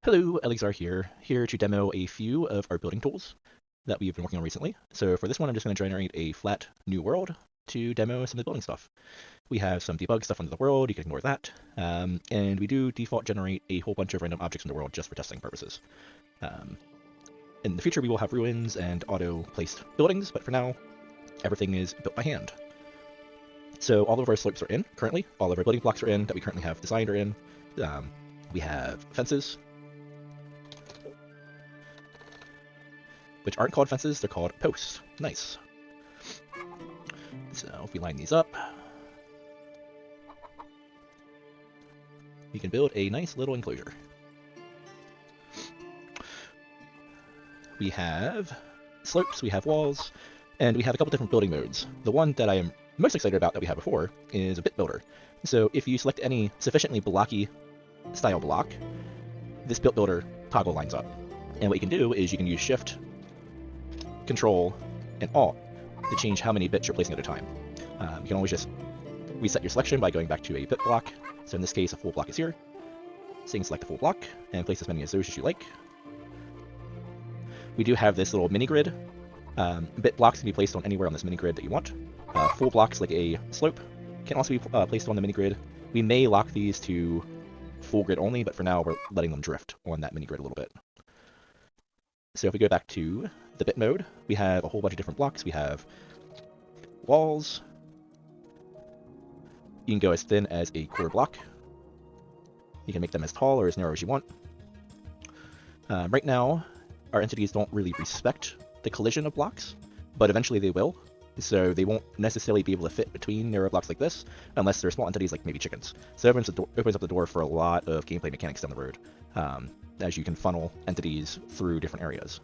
Hello, Elixir here to demo a few of our building tools that we've been working on recently. So for this one, I'm just going to generate a flat new world to demo some of the building stuff. We have some debug stuff under the world, you can ignore that. And we do default generate a whole bunch of random objects in the world just for testing purposes. Um, in the future, we will have ruins and auto-placed buildings, but for now, everything is built by hand. So all of our slopes are in currently, all of our building blocks are in that we currently have designed are in. We have fences, which aren't called fences, they're called posts. Nice. So if we line these up, we can build a nice little enclosure. We have slopes, we have walls, and we have a couple different building modes. The one that I am most excited about that we had before is a bit builder. So if you select any sufficiently blocky style block, this built builder toggle lines up. And what you can do is you can use Shift, Control, and Alt to change how many bits you're placing at a time. You can always just reset your selection by going back to a bit block. So in this case, a full block is here. So you can select a full block and place as many of those as you like. We do have this little mini grid. Bit blocks can be placed on anywhere on this mini grid that you want. Full blocks like a slope can also be placed on the mini grid. We may lock these to full grid only, but for now we're letting them drift on that mini grid a little bit. So if we go back to the bit mode, we have a whole bunch of different blocks. We have walls. You can go as thin as a quarter block. You can make them as tall or as narrow as you want. Right now, our entities don't really respect the collision of blocks, but eventually they will. So they won't necessarily be able to fit between narrow blocks like this, unless they're small entities like maybe chickens. So it opens up the door for a lot of gameplay mechanics down the road, as you can funnel entities through different areas.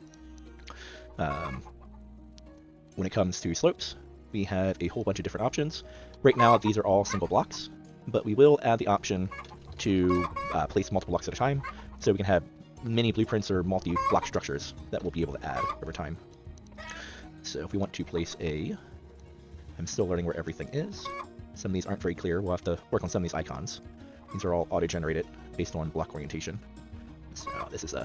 When it comes to slopes, we have a whole bunch of different options. Right now, these are all single blocks, but we will add the option to place multiple blocks at a time, so we can have mini blueprints or multi-block structures that we'll be able to add over time. So if we want to place I'm still learning where everything is. Some of these aren't very clear. We'll have to work on some of these icons. These are all auto-generated based on block orientation. So this is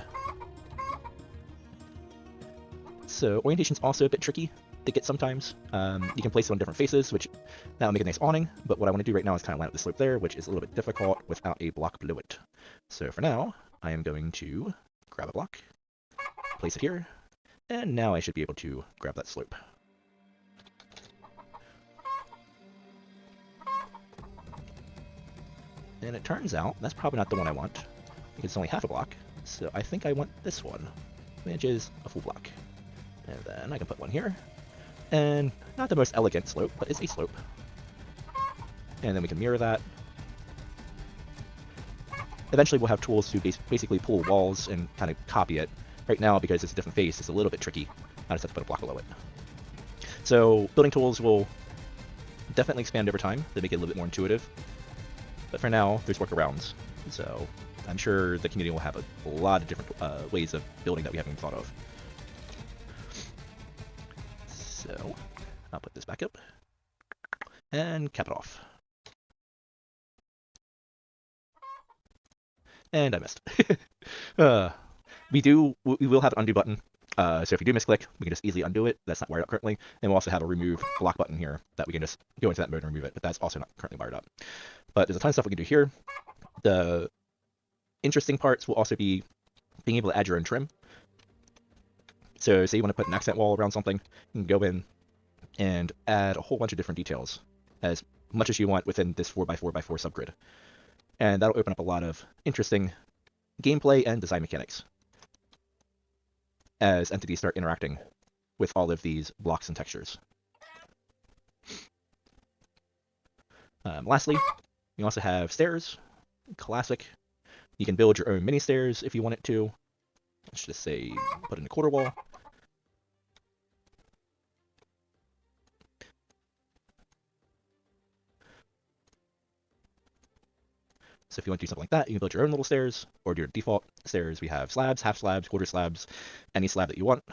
So orientation's also a bit tricky to get sometimes. You can place it on different faces, which that will make a nice awning, but what I want to do right now is kind of line up the slope there, which is a little bit difficult without a block below it. So for now, I am going to grab a block, place it here, and now I should be able to grab that slope. And it turns out that's probably not the one I want, because it's only half a block, so I think I want this one, which is a full block. And then I can put one here, and not the most elegant slope, but it's a slope. And then we can mirror that. Eventually we'll have tools to basically pull walls and kind of copy it. Right now, because it's a different face, it's a little bit tricky. I just have to put a block below it. So building tools will definitely expand over time to make it a little bit more intuitive. But for now, there's workarounds. So I'm sure the community will have a lot of different ways of building that we haven't even thought of. So I'll put this back up and cap it off. And I missed. We will have an undo button. So if you do misclick, we can just easily undo it. That's not wired up currently. And we'll also have a remove block button here that we can just go into that mode and remove it, but that's also not currently wired up. But there's a ton of stuff we can do here. The interesting parts will also be being able to add your own trim. So say you want to put an accent wall around something, you can go in and add a whole bunch of different details, as much as you want within this 4x4x4 subgrid. And that'll open up a lot of interesting gameplay and design mechanics as entities start interacting with all of these blocks and textures. Lastly, you also have stairs, classic. You can build your own mini stairs if you want it to. Let's just say put in a quarter wall. So if you want to do something like that, you can build your own little stairs, or your default stairs. We have slabs, half slabs, quarter slabs, any slab that you want.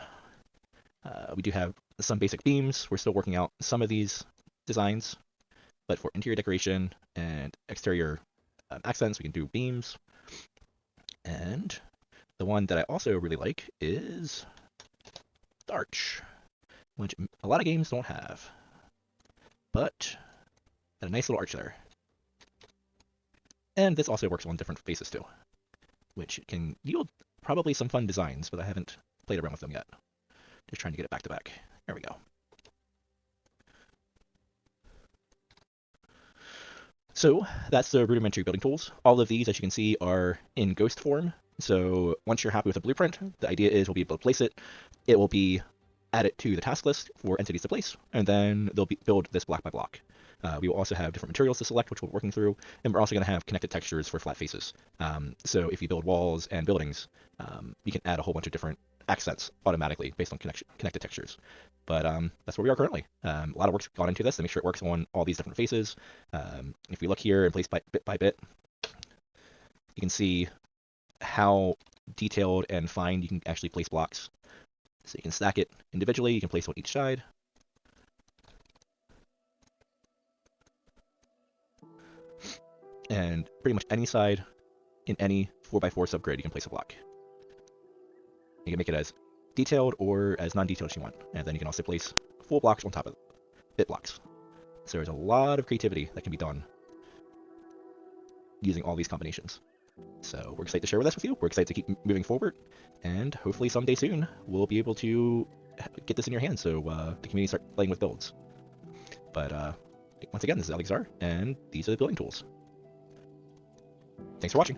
We do have some basic beams. We're still working out some of these designs, but for interior decoration and exterior accents, we can do beams. And The one that I also really like is the arch, which a lot of games don't have, but got a nice little arch there. And this also works on different faces too, which can yield probably some fun designs, but I haven't played around with them yet. Just trying to get it back to back. There we go. So that's the rudimentary building tools. All of these, as you can see, are in ghost form. So once you're happy with a blueprint, the idea is we'll be able to place it. It will be added to the task list for entities to place, and then they'll build this block by block. We will also have different materials to select, which we're working through, and we're also going to have connected textures for flat faces. So if you build walls and buildings, you can add a whole bunch of different accents automatically based on connected textures. But that's where we are currently. A lot of work's gone into this to make sure it works on all these different faces. If we look here and place bit by bit, you can see how detailed and fine you can actually place blocks. So you can stack it individually, you can place on each side. And pretty much any side in any 4x4 subgrid, you can place a block. You can make it as detailed or as non-detailed as you want. And then you can also place full blocks on top of bit blocks. So there's a lot of creativity that can be done using all these combinations. So we're excited to share this with you. We're excited to keep moving forward. And hopefully someday soon, we'll be able to get this in your hands so the community start playing with builds. But once again, this is Alexar, and these are the building tools. Thanks for watching.